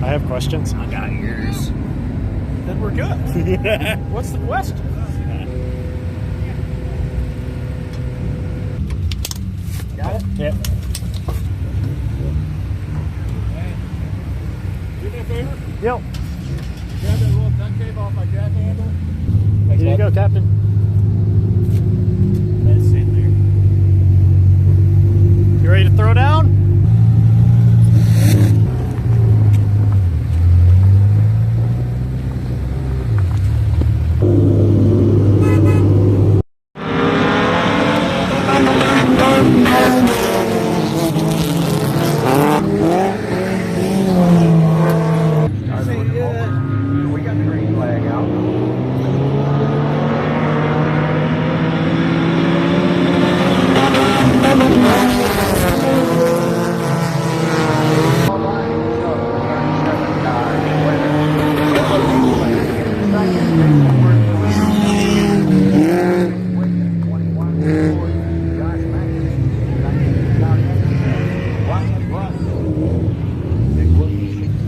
I have questions. I got yours. Then we're good. What's the question? Got it? Yeah. Do me a favor? Yep. Grab that little duct tape off my jack handle. Here you go, Captain. That's in there. You ready to throw down? We got the green flag out.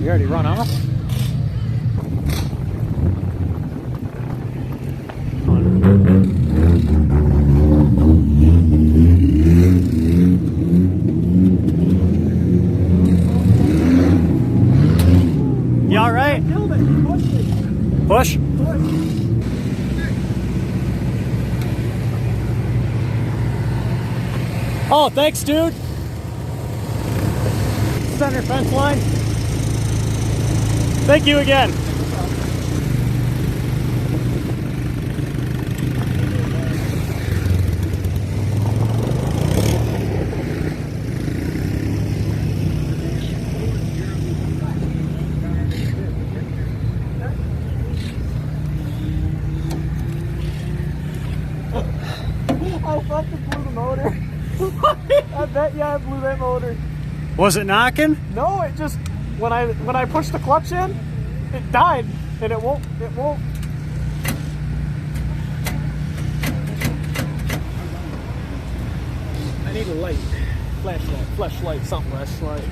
You already run off? You all right? Push? Oh, thanks, dude. Center fence line. Thank you again. I fucking blew the motor. I bet you I blew that motor. Was it knocking? No, it just when I pushed the clutch in, it died, and it won't. I need a light, flashlight, something. Flashlight.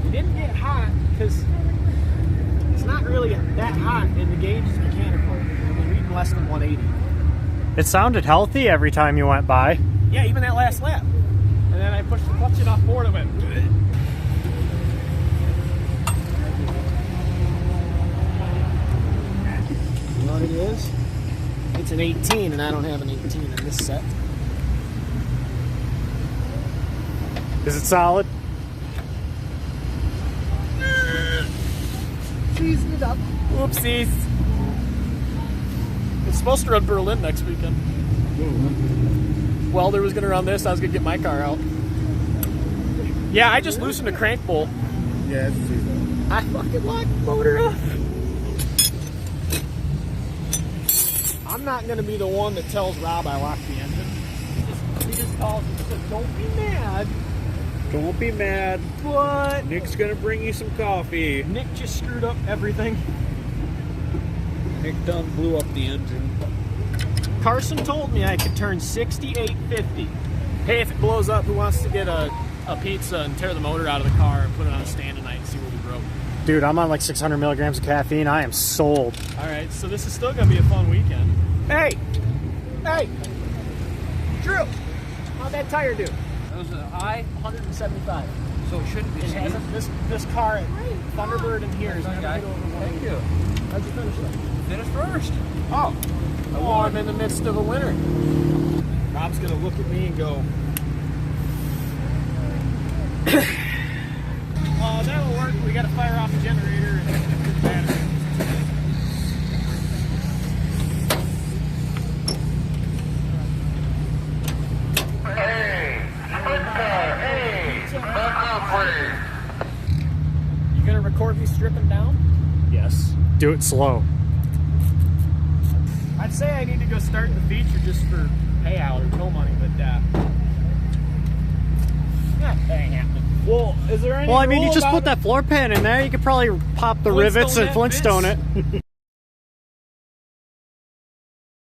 It didn't get hot because it's not really that hot, and the gauge is mechanical. It was reading less than 180. It sounded healthy every time you went by. Yeah, even that last lap. And then I pushed the clutch in off board and went. You know what it is? It's an 18, and I don't have an 18 in this set. Is it solid? Season it up. Oopsies. It's supposed to run Berlin next weekend. Welder was going to run this. I was going to get my car out. Yeah, I just loosened a crank bolt. Yeah, it's season. I fucking locked the motor up. I'm not going to be the one that tells Rob I locked the engine. He just calls and says, don't be mad. Don't be mad. But Nick's gonna bring you some coffee. Nick just screwed up everything. Nick done blew up the engine. Carson told me I could turn 6850. Hey, if it blows up, who wants to get a pizza and tear the motor out of the car and put it on a stand tonight and see what we broke? Dude, I'm on like 600 milligrams of caffeine. I am sold. All right, so this is still gonna be a fun weekend. Hey, Drew, how'd that tire do? It was a high, 175. so it shouldn't be. It hasn't. This car at Thunderbird in here is never hit over 180. Thank you. How'd you finish that? Finish first. Oh, I'm in the midst of a winter. Rob's gonna look at me and go, "Oh, that'll work. We got to fire off the generator and put the battery." You gonna record me stripping down? Yes. Do it slow. I'd say I need to go start the feature just for payout or tow money, but yeah, that ain't happening. Well, is there any? Well, I mean, you just put that floor pan in there. You could probably pop the rivets and Flintstone it.